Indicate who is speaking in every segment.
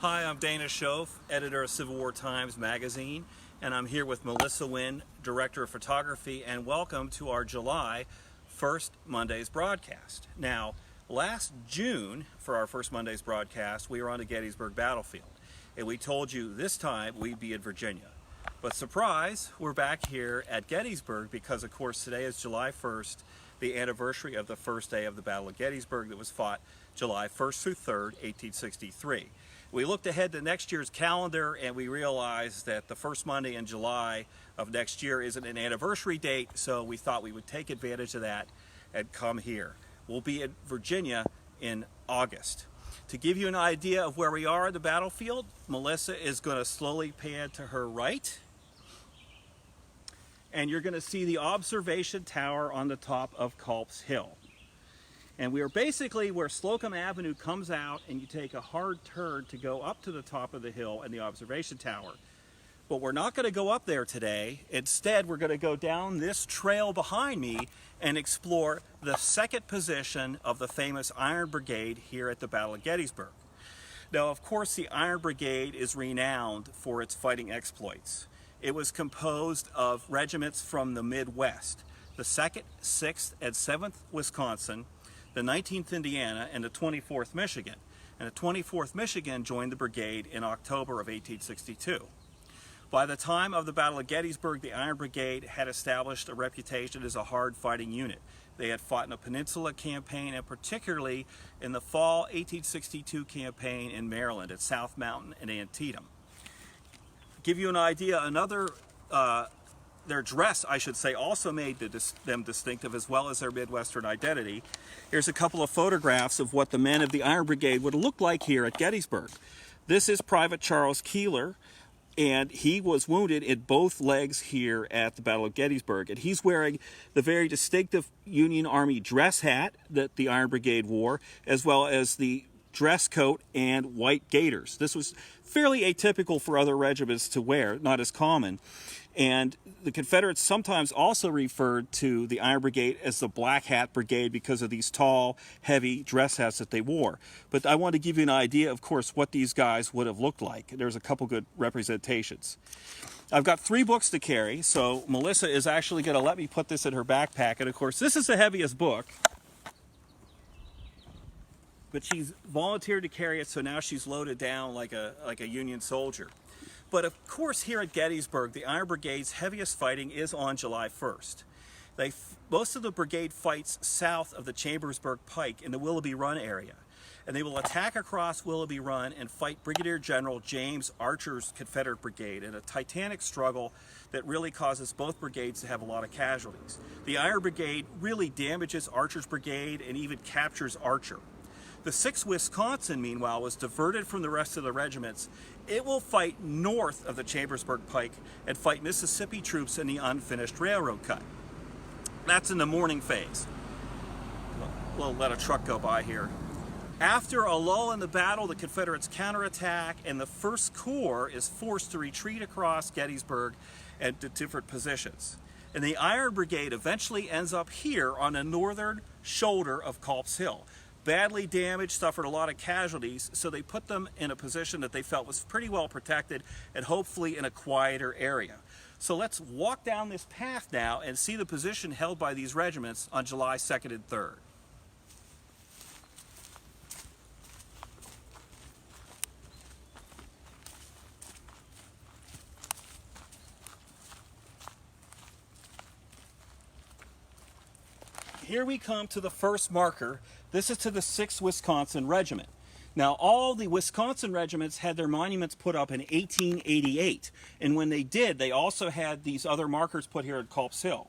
Speaker 1: Hi, I'm Dana Shoaf, editor of Civil War Times magazine, and I'm here with Melissa Winn, director of photography, and welcome to our July 1st Monday's broadcast. Now, last June, for our first Monday's broadcast, we were on the Gettysburg battlefield, and we told you this time we'd be in Virginia. But surprise, we're back here at Gettysburg because, of course, today is July 1st, the anniversary of the first day of the Battle of Gettysburg that was fought July 1st through 3rd, 1863. We looked ahead to next year's calendar and we realized that the first Monday in July of next year isn't an anniversary date, so we thought we would take advantage of that and come here. We'll be in Virginia in August. To give you an idea of where we are on the battlefield, Melissa is going to slowly pan to her right, and you're going to see the observation tower on the top of Culp's Hill. And we are basically where Slocum Avenue comes out and you take a hard turn to go up to the top of the hill and the observation tower. But we're not going to go up there today. Instead, we're going to go down this trail behind me and explore the second position of the famous Iron Brigade here at the Battle of Gettysburg. Now, of course, the Iron Brigade is renowned for its fighting exploits. It was composed of regiments from the Midwest, the 2nd, 6th, and 7th Wisconsin, the 19th Indiana, and the 24th Michigan. And the 24th Michigan joined the brigade in October of 1862. By the time of the Battle of Gettysburg, the Iron Brigade had established a reputation as a hard-fighting unit. They had fought in a Peninsula campaign and particularly in the fall 1862 campaign in Maryland at South Mountain and Antietam. To give you an idea, their dress, I should say, also made them distinctive, as well as their Midwestern identity. Here's a couple of photographs of what the men of the Iron Brigade would look like here at Gettysburg. This is Private Charles Keeler, and he was wounded in both legs here at the Battle of Gettysburg. And he's wearing the very distinctive Union Army dress hat that the Iron Brigade wore, as well as the dress coat and white gaiters. This was fairly atypical for other regiments to wear, not as common. And the Confederates sometimes also referred to the Iron Brigade as the Black Hat Brigade because of these tall, heavy dress hats that they wore. But I want to give you an idea, of course, what these guys would have looked like. There's a couple good representations. I've got 3 books to carry, so Melissa is actually going to let me put this in her backpack. And, of course, this is the heaviest book. But she's volunteered to carry it, so now she's loaded down like a Union soldier. But of course, here at Gettysburg, the Iron Brigade's heaviest fighting is on July 1st. Most of the brigade fights south of the Chambersburg Pike in the Willoughby Run area. And they will attack across Willoughby Run and fight Brigadier General James Archer's Confederate Brigade in a titanic struggle that really causes both brigades to have a lot of casualties. The Iron Brigade really damages Archer's brigade and even captures Archer. The 6th Wisconsin, meanwhile, was diverted from the rest of the regiments. It will fight north of the Chambersburg Pike and fight Mississippi troops in the unfinished railroad cut. That's in the morning phase. We'll let a truck go by here. After a lull in the battle, the Confederates counterattack, and the 1st Corps is forced to retreat across Gettysburg and to different positions. And the Iron Brigade eventually ends up here on the northern shoulder of Culp's Hill. Badly damaged, suffered a lot of casualties, so they put them in a position that they felt was pretty well protected and hopefully in a quieter area. So let's walk down this path now and see the position held by these regiments on July 2nd and 3rd. Here we come to the first marker. This is to the 6th Wisconsin Regiment. Now, all the Wisconsin regiments had their monuments put up in 1888. And when they did, they also had these other markers put here at Culp's Hill.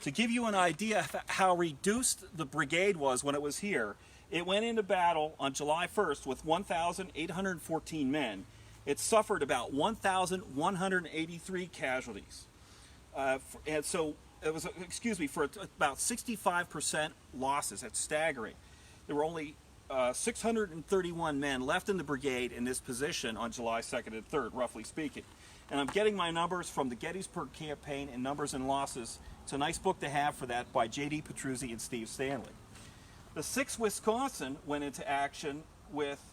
Speaker 1: To give you an idea of how reduced the brigade was when it was here, it went into battle on July 1st with 1,814 men. It suffered about 1,183 casualties. And so it was, for about 65% losses. That's staggering. There were only 631 men left in the brigade in this position on July 2nd and 3rd, roughly speaking. And I'm getting my numbers from the Gettysburg campaign and Numbers and Losses. It's a nice book to have for that by J.D. Petruzzi and Steve Stanley. The 6th Wisconsin went into action with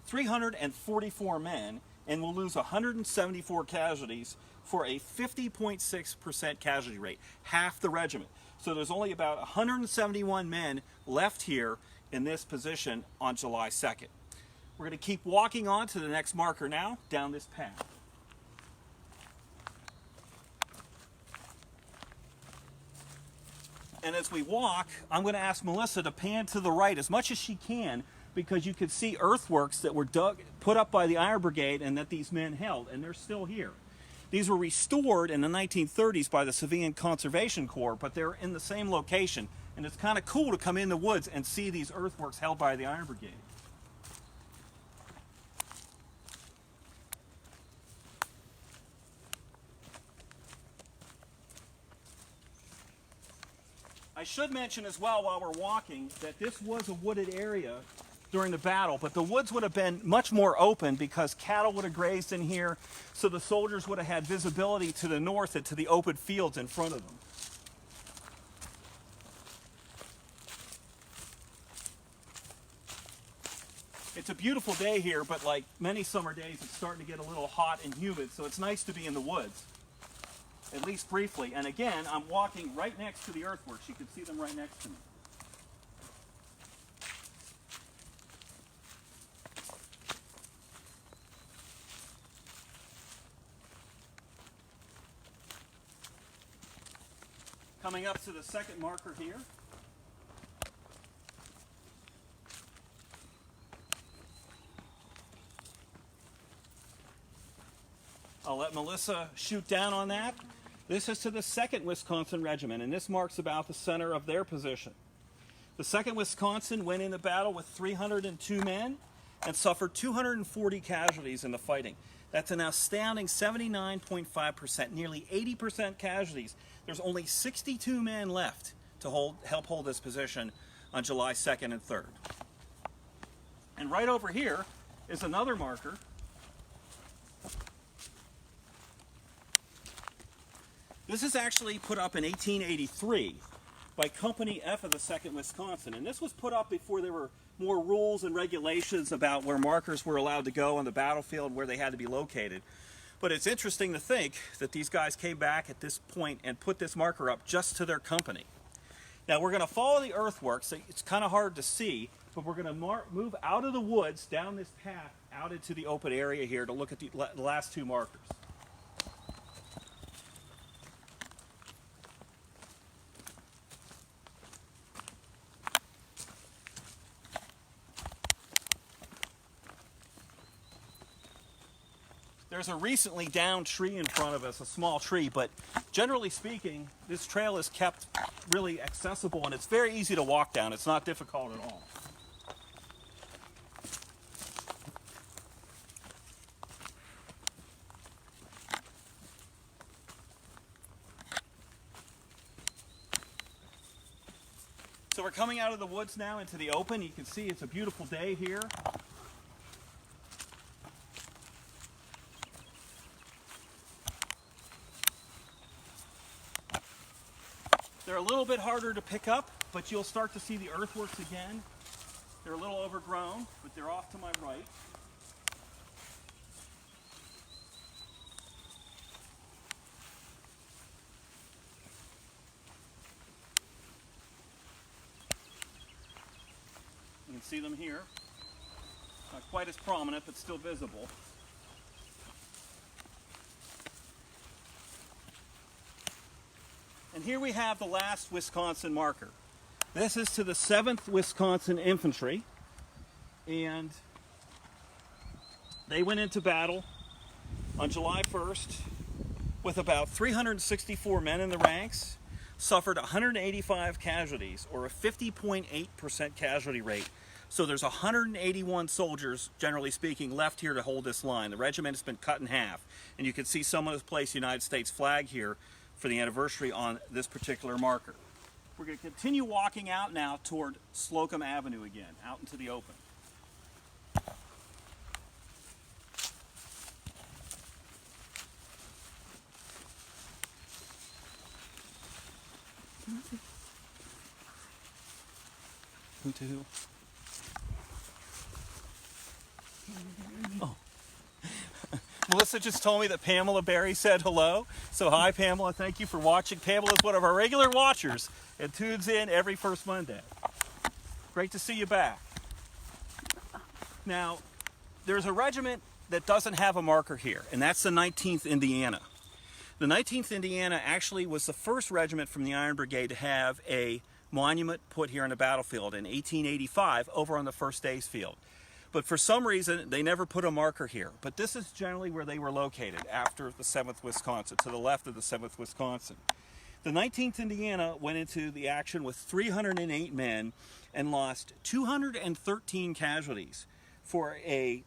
Speaker 1: 344 men and will lose 174 casualties for a 50.6% casualty rate, half the regiment. So there's only about 171 men left here in this position on July 2nd. We're going to keep walking on to the next marker now, down this path. And as we walk, I'm going to ask Melissa to pan to the right as much as she can, because you can see earthworks that were put up by the Iron Brigade and that these men held, and they're still here. These were restored in the 1930s by the Civilian Conservation Corps, but they're in the same location, and it's kind of cool to come in the woods and see these earthworks held by the Iron Brigade. I should mention as well while we're walking that this was a wooded area during the battle, but the woods would have been much more open because cattle would have grazed in here, so the soldiers would have had visibility to the north and to the open fields in front of them. It's a beautiful day here, but like many summer days, it's starting to get a little hot and humid, so it's nice to be in the woods. At least briefly. And again, I'm walking right next to the earthworks. You can see them right next to me. Coming up to the second marker here. I'll let Melissa shoot down on that. This is to the 2nd Wisconsin Regiment, and this marks about the center of their position. The 2nd Wisconsin went into battle with 302 men and suffered 240 casualties in the fighting. That's an astounding 79.5%, nearly 80% casualties. There's only 62 men left to help hold this position on July 2nd and 3rd. And right over here is another marker. This is actually put up in 1883 by Company F of the 2nd Wisconsin, and this was put up before there were more rules and regulations about where markers were allowed to go on the battlefield, where they had to be located. But it's interesting to think that these guys came back at this point and put this marker up just to their company. Now we're going to follow the earthworks. It's kind of hard to see, but we're going to move out of the woods down this path out into the open area here to look at the last two markers. There's a recently downed tree in front of us, a small tree, but generally speaking, this trail is kept really accessible and it's very easy to walk down. It's not difficult at all. So we're coming out of the woods now into the open. You can see it's a beautiful day here. They're a little bit harder to pick up, but you'll start to see the earthworks again. They're a little overgrown, but they're off to my right. You can see them here. Not quite as prominent, but still visible. And here we have the last Wisconsin marker. This is to the 7th Wisconsin Infantry, and they went into battle on July 1st with about 364 men in the ranks, suffered 185 casualties, or a 50.8% casualty rate. So there's 181 soldiers, generally speaking, left here to hold this line. The regiment has been cut in half, and you can see someone has placed the United States flag here for the anniversary on this particular marker. We're going to continue walking out now toward Slocum Avenue again, out into the open. Who to who? Oh. Melissa just told me that Pamela Berry said hello. So hi, Pamela. Thank you for watching. Pamela is one of our regular watchers and tunes in every first Monday. Great to see you back. Now, there's a regiment that doesn't have a marker here, and that's the 19th Indiana. The 19th Indiana actually was the first regiment from the Iron Brigade to have a monument put here on the battlefield in 1885 over on the First Days Field. But for some reason, they never put a marker here. But this is generally where they were located after the 7th Wisconsin, to the left of the 7th Wisconsin. The 19th Indiana went into the action with 308 men and lost 213 casualties for a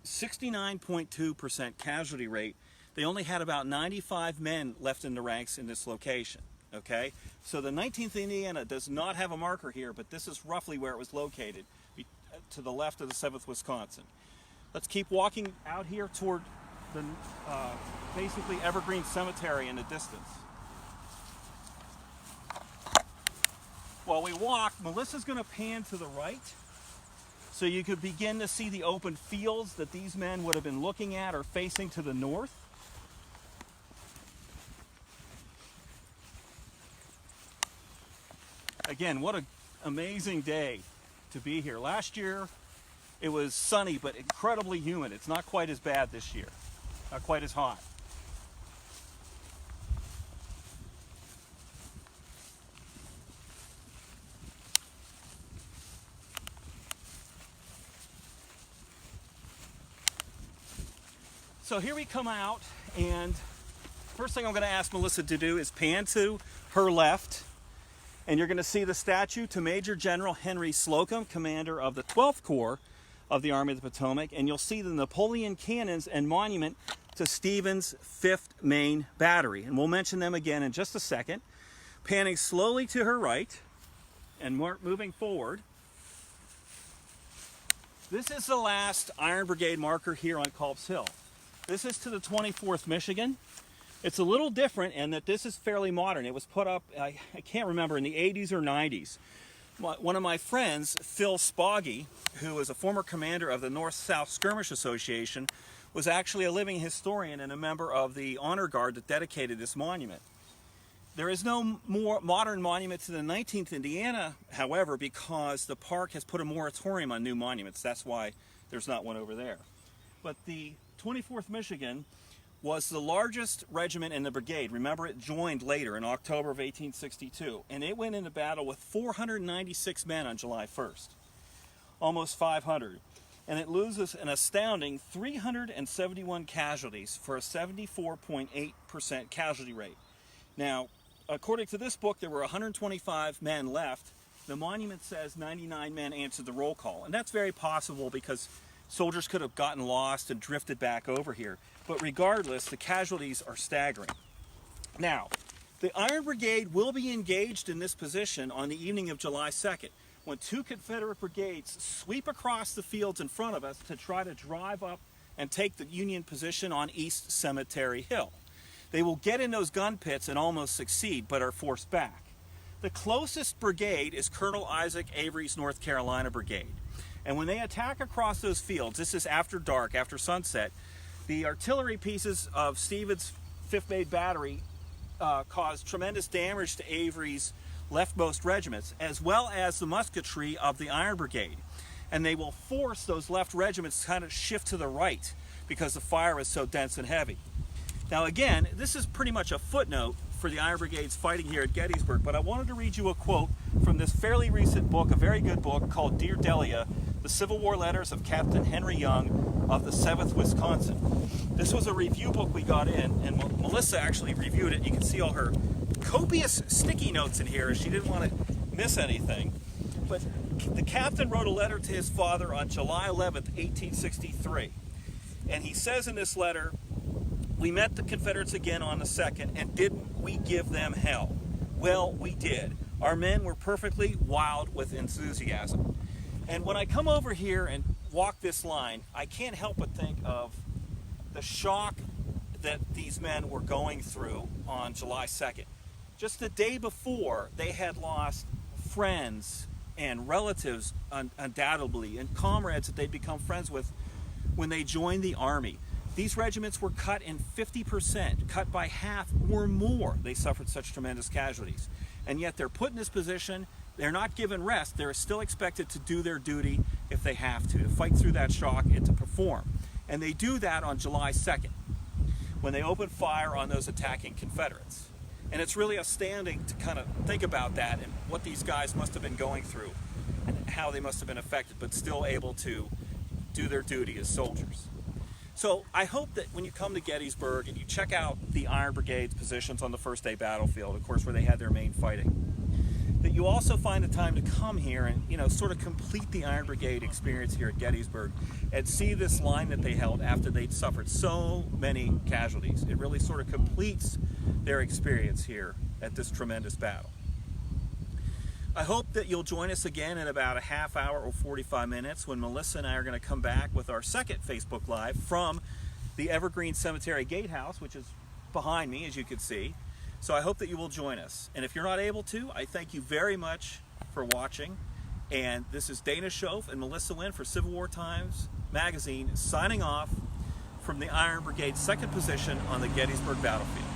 Speaker 1: 69.2% casualty rate. They only had about 95 men left in the ranks in this location. Okay, so the 19th Indiana does not have a marker here, but this is roughly where it was located, to the left of the 7th Wisconsin. Let's keep walking out here toward the basically Evergreen Cemetery in the distance. While we walk, Melissa's going to pan to the right so you could begin to see the open fields that these men would have been looking at or facing to the north. Again, what an amazing day to be here. Last year it was sunny but incredibly humid. It's not quite as bad this year, not quite as hot. So here we come out, and first thing I'm going to ask Melissa to do is pan to her left, and you're going to see the statue to Major General Henry Slocum, commander of the 12th Corps of the Army of the Potomac, and you'll see the Napoleon cannons and monument to Stevens' 5th Maine Battery, and we'll mention them again in just a second. Panning slowly to her right and moving forward. This is the last Iron Brigade marker here on Culp's Hill. This is to the 24th Michigan. It's a little different in that this is fairly modern. It was put up, I can't remember, in the 80s or 90s. One of my friends, Phil Spoggy, who is a former commander of the North-South Skirmish Association, was actually a living historian and a member of the honor guard that dedicated this monument. There is no more modern monument to the 19th Indiana, however, because the park has put a moratorium on new monuments. That's why there's not one over there. But the 24th Michigan was the largest regiment in the brigade. Remember, it joined later in October of 1862, and it went into battle with 496 men on July 1st, almost 500. And it loses an astounding 371 casualties for a 74.8% casualty rate. Now, according to this book, there were 125 men left. The monument says 99 men answered the roll call, and that's very possible because soldiers could have gotten lost and drifted back over here. But regardless, the casualties are staggering. Now, the Iron Brigade will be engaged in this position on the evening of July 2nd, when two Confederate brigades sweep across the fields in front of us to try to drive up and take the Union position on East Cemetery Hill. They will get in those gun pits and almost succeed, but are forced back. The closest brigade is Colonel Isaac Avery's North Carolina Brigade. And when they attack across those fields, this is after dark, after sunset, the artillery pieces of Stevens' 5th Maine Battery caused tremendous damage to Avery's leftmost regiments, as well as the musketry of the Iron Brigade. And they will force those left regiments to kind of shift to the right because the fire is so dense and heavy. Now again, this is pretty much a footnote for the Iron Brigade's fighting here at Gettysburg, but I wanted to read you a quote from this fairly recent book, a very good book called Dear Delia, The Civil War Letters of Captain Henry Young of the 7th Wisconsin. This was a review book we got in, and Melissa actually reviewed it. You can see all her copious sticky notes in here, as she didn't want to miss anything. But the captain wrote a letter to his father on July 11th, 1863. And he says in this letter, "We met the Confederates again on the 2nd, and didn't we give them hell? Well, we did. Our men were perfectly wild with enthusiasm." And when I come over here and walk this line, I can't help but think of the shock that these men were going through on July 2nd. Just the day before, they had lost friends and relatives, undoubtedly, and comrades that they'd become friends with when they joined the Army. These regiments were cut in 50%, cut by half or more. They suffered such tremendous casualties. And yet they're put in this position, they're not given rest, they're still expected to do their duty if they have to fight through that shock and to perform. And they do that on July 2nd, when they open fire on those attacking Confederates. And it's really astounding to kind of think about that and what these guys must have been going through and how they must have been affected, but still able to do their duty as soldiers. So I hope that when you come to Gettysburg and you check out the Iron Brigade's positions on the first day battlefield, of course, where they had their main fighting, that you also find the time to come here and, you know, sort of complete the Iron Brigade experience here at Gettysburg and see this line that they held after they'd suffered so many casualties. It really sort of completes their experience here at this tremendous battle. I hope that you'll join us again in about a half hour or 45 minutes when Melissa and I are going to come back with our second Facebook Live from the Evergreen Cemetery Gatehouse, which is behind me, as you can see. So I hope that you will join us. And if you're not able to, I thank you very much for watching. And this is Dana Shoaf and Melissa Winn for Civil War Times Magazine signing off from the Iron Brigade's second position on the Gettysburg battlefield.